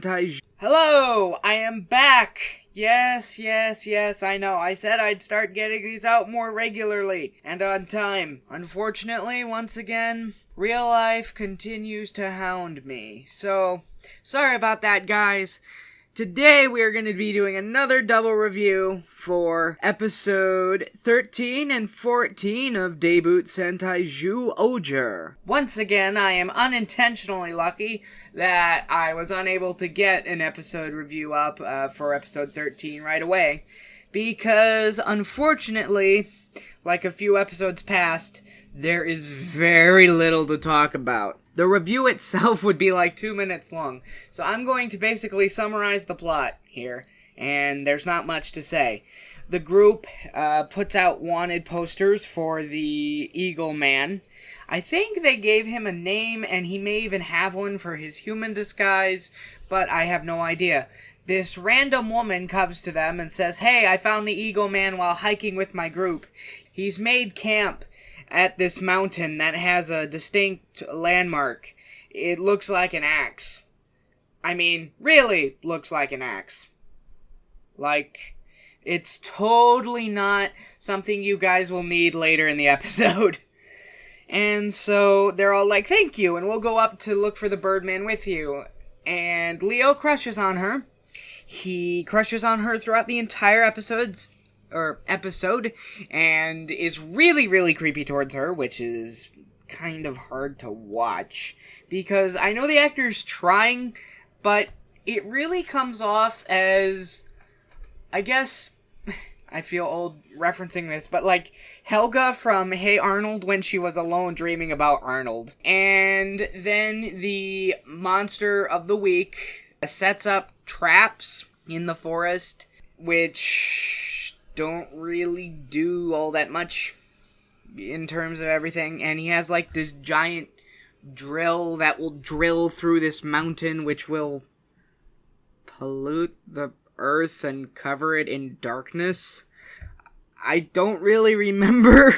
Hello, I am back. Yes, I know. I said I'd start getting these out more regularly and on time. Unfortunately, once again, real life continues to hound me. So, sorry about that, guys. Today we are going to be doing another double review for episode 13 and 14 of Dobutsu Sentai Zyuohger. Once again, I am unintentionally lucky that I was unable to get an episode review up for episode 13 right away, because unfortunately, like a few episodes past, there is very little to talk about. The review itself would be like 2 minutes long, so I'm going to basically summarize the plot here, and there's not much to say. The group puts out wanted posters for the Eagle Man. I think they gave him a name, and he may even have one for his human disguise, but I have no idea. This random woman comes to them and says, "Hey, I found the Eagle Man while hiking with my group. He's made camp at this mountain that has a distinct landmark. It looks like an axe. I mean, really looks like an axe. Like, it's totally not something you guys will need later in the episode." And so they're all like, "Thank you, and we'll go up to look for the Birdman with you." And Leo crushes on her. He crushes on her throughout the entire episode, and is really, really creepy towards her, which is kind of hard to watch, because I know the actor's trying, but it really comes off as, I guess, I feel old referencing this, but like Helga from Hey Arnold when she was alone dreaming about Arnold. And then the monster of the week sets up traps in the forest, which don't really do all that much in terms of everything. And he has like this giant drill that will drill through this mountain, which will pollute the earth and cover it in darkness. I don't really remember.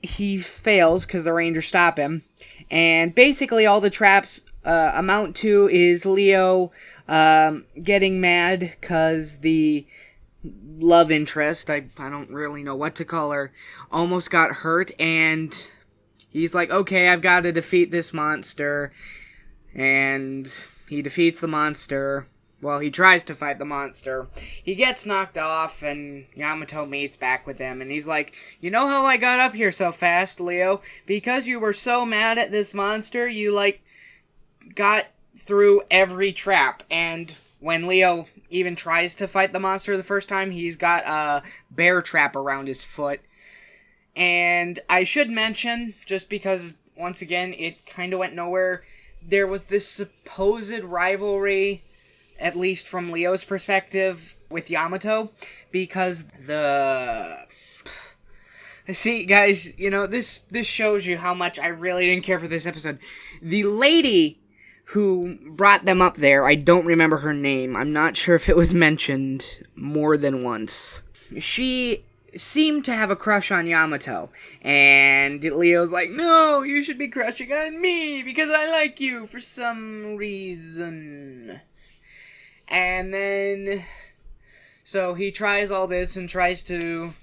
He fails because the Rangers stop him. And basically all the traps amount to is Leo getting mad because the love interest, I don't really know what to call her, almost got hurt, and he's like, "Okay, I've got to defeat this monster." And he defeats the monster. Well, he tries to fight the monster. He gets knocked off, and Yamato meets back with him, and he's like, "You know how I got up here so fast, Leo? Because you were so mad at this monster, you, got through every trap." And when Leo even tries to fight the monster the first time, he's got a bear trap around his foot. And I should mention, just because, once again, it kind of went nowhere, there was this supposed rivalry, at least from Leo's perspective, with Yamato, because see, guys, this shows you how much I really didn't care for this episode. The lady who brought them up there, I don't remember her name. I'm not sure if it was mentioned more than once. She seemed to have a crush on Yamato, and Leo's like, "No, you should be crushing on me, because I like you for some reason." And then, so he tries all this and tries to,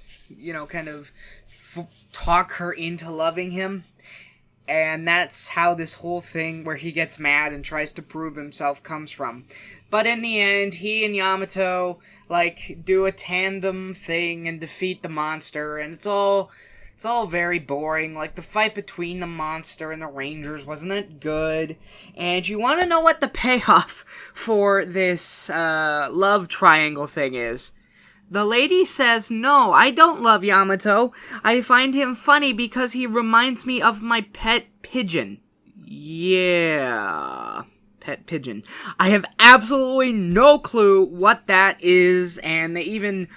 kind of talk her into loving him. And that's how this whole thing where he gets mad and tries to prove himself comes from. But in the end, he and Yamato, do a tandem thing and defeat the monster. And it's all very boring. The fight between the monster and the Rangers wasn't that good. And you want to know what the payoff for this love triangle thing is? The lady says, "No, I don't love Yamato. I find him funny because he reminds me of my pet pigeon." Yeah, pet pigeon. I have absolutely no clue what that is, and they even,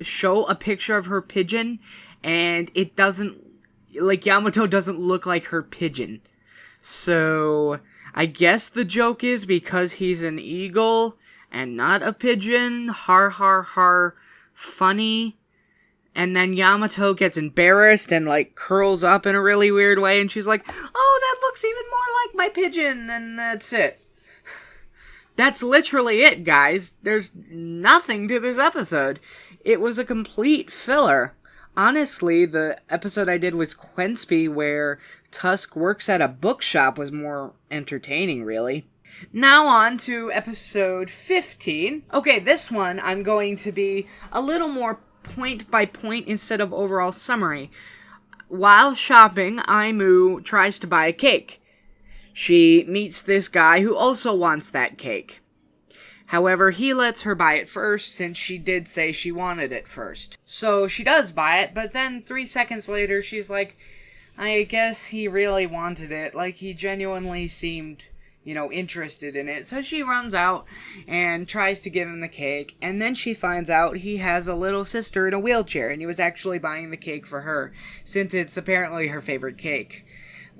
show a picture of her pigeon, and it doesn't, Yamato doesn't look like her pigeon. So, I guess the joke is because he's an eagle and not a pigeon, har har har, funny. And then Yamato gets embarrassed and curls up in a really weird way, and she's like, "Oh, that looks looks even more like my pigeon, and that's it. That's literally it, guys. There's nothing to this episode. It was a complete filler. Honestly, the episode I did with Quenspy, where Tusk works at a bookshop, was more entertaining, really. Now on to episode 15. Okay, this one I'm going to be a little more point by point instead of overall summary. While shopping, Aimu tries to buy a cake. She meets this guy who also wants that cake. However, he lets her buy it first, since she did say she wanted it first. So she does buy it, but then 3 seconds later, she's like, I guess he really wanted it. Like, he genuinely seemed, interested in it. So she runs out and tries to give him the cake, and then she finds out he has a little sister in a wheelchair, and he was actually buying the cake for her, since it's apparently her favorite cake.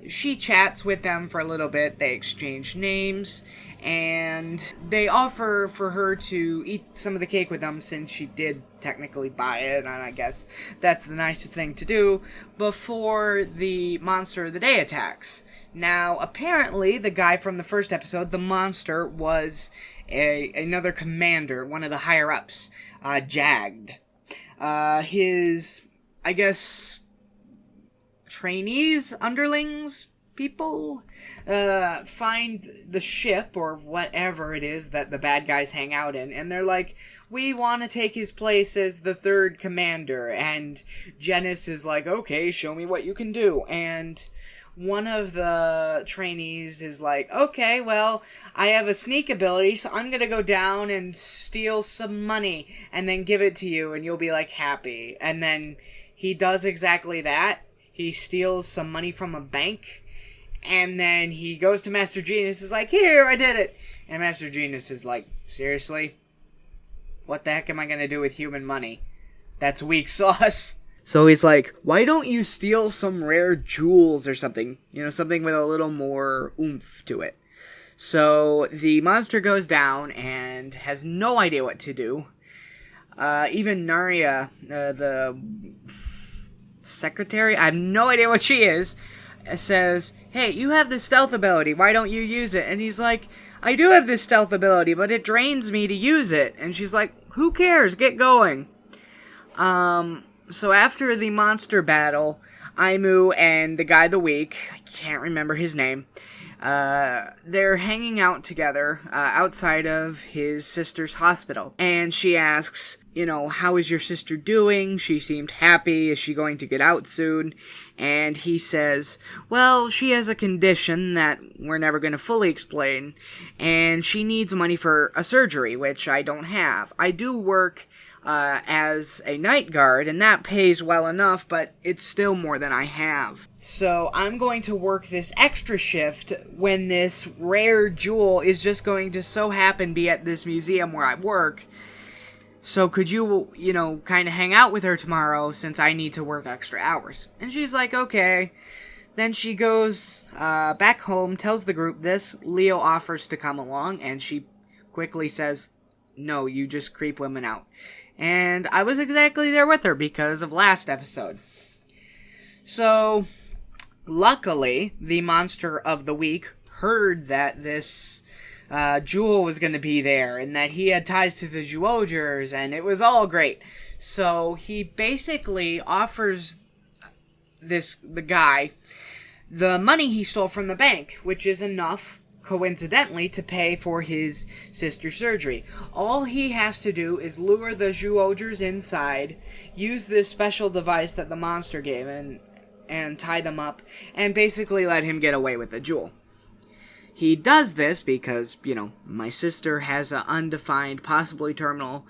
She chats with them for a little bit, they exchange names, and they offer for her to eat some of the cake with them, since she did technically buy it, and I guess that's the nicest thing to do, before the monster of the day attacks. Now, apparently, the guy from the first episode, the monster, was another commander, one of the higher-ups, Jagged. His, I guess, trainees, underlings, people, find the ship, or whatever it is that the bad guys hang out in, and they're like, we want to take his place as the third commander, and Genis is like, okay, show me what you can do, and one of the trainees is like, okay, well, I have a sneak ability, so I'm gonna go down and steal some money, and then give it to you, and you'll be, like, happy, and then he does exactly that. He steals some money from a bank, and then he goes to Master Genius, is like, here, I did it! And Master Genius is like, seriously? What the heck am I gonna do with human money? That's weak sauce. So he's like, why don't you steal some rare jewels or something? Something with a little more oomph to it. So the monster goes down and has no idea what to do. Even Naria, the secretary, I have no idea what she is, says, hey, you have this stealth ability, why don't you use it? And he's like, I do have this stealth ability, but it drains me to use it. And she's like, who cares, get going. So after the monster battle, Aimu and the guy of the week, I can't remember his name, they're hanging out together outside of his sister's hospital. And she asks, how is your sister doing? She seemed happy. Is she going to get out soon? And he says, well, she has a condition that we're never going to fully explain, and she needs money for a surgery, which I don't have. I do work as a night guard, and that pays well enough, but it's still more than I have. So I'm going to work this extra shift when this rare jewel is just going to so happen be at this museum where I work. So could you, kind of hang out with her tomorrow since I need to work extra hours? And she's like, okay. Then she goes back home, tells the group this. Leo offers to come along, and she quickly says, no, you just creep women out. And I was exactly there with her because of last episode. So, luckily, the monster of the week heard that this Jewel was going to be there, and that he had ties to the Zyuohgers, and it was all great. So he basically offers the guy the money he stole from the bank, which is enough, coincidentally, to pay for his sister's surgery. All he has to do is lure the Zyuohgers inside, use this special device that the monster gave, and tie them up, and basically let him get away with the jewel. He does this because, my sister has an undefined, possibly terminal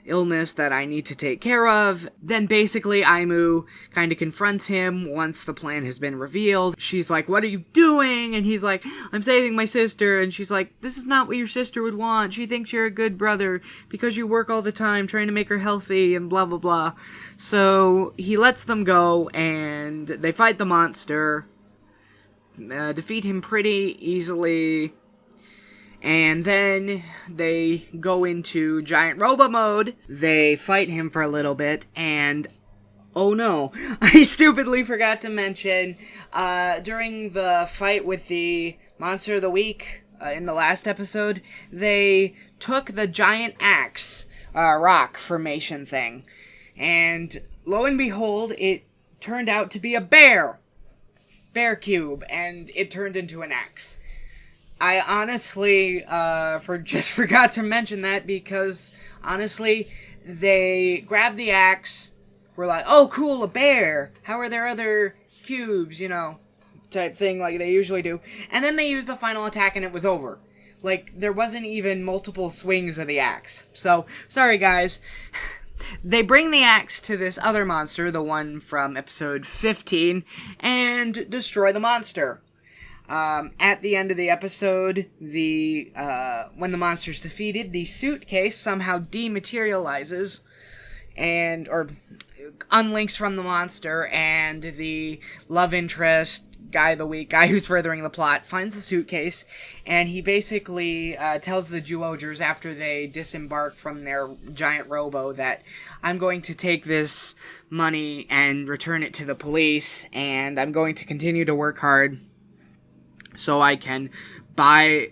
illness that I need to take care of. Then basically Aimu kind of confronts him once the plan has been revealed. She's like, what are you doing? And he's like, I'm saving my sister. And she's like, this is not what your sister would want. She thinks you're a good brother because you work all the time trying to make her healthy and blah, blah, blah. So he lets them go and they fight the monster, defeat him pretty easily. And then they go into giant robo mode. They fight him for a little bit, and Oh no, I stupidly forgot to mention, during the fight with the Monster of the Week, in the last episode, they took the giant axe, rock formation thing, and lo and behold, it turned out to be a bear cube, and it turned into an axe. I honestly, just forgot to mention that because, honestly, they grabbed the axe, were like, oh cool, a bear, how are there other cubes, type thing like they usually do, and then they used the final attack and it was over. Like, there wasn't even multiple swings of the axe. So, sorry guys. They bring the axe to this other monster, the one from episode 15, and destroy the monster. At the end of the episode, when the monster's defeated, the suitcase somehow dematerializes or unlinks from the monster, and the love interest, guy of the week, guy who's furthering the plot, finds the suitcase, and he basically tells the Zyuohgers after they disembark from their giant robo that I'm going to take this money and return it to the police, and I'm going to continue to work hard so I can buy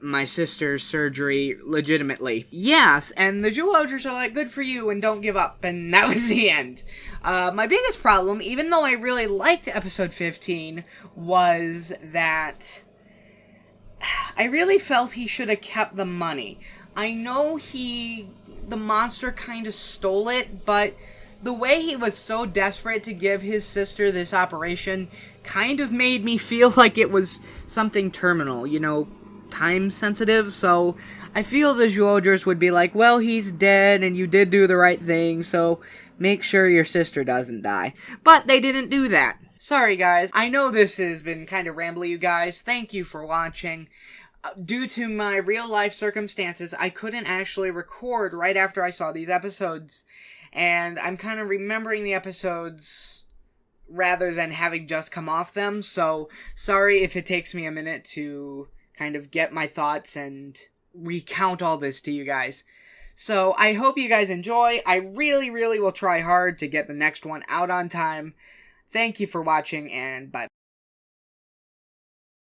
my sister's surgery legitimately. Yes, and the Zyuohgers are like, good for you, and don't give up, and that was the end. My biggest problem, even though I really liked episode 15, was that I really felt he should have kept the money. I know the monster kind of stole it, but the way he was so desperate to give his sister this operation kind of made me feel like it was something terminal, time sensitive, so I feel the Zyuohgers would be like, well, he's dead, and you did do the right thing, so make sure your sister doesn't die. But they didn't do that. Sorry, guys. I know this has been kind of rambly, you guys. Thank you for watching. Due to my real-life circumstances, I couldn't actually record right after I saw these episodes, and I'm kind of remembering the episodes rather than having just come off them, so sorry if it takes me a minute to kind of get my thoughts and recount all this to you guys. So I hope you guys enjoy. I really, really will try hard to get the next one out on time. Thank you for watching, and bye.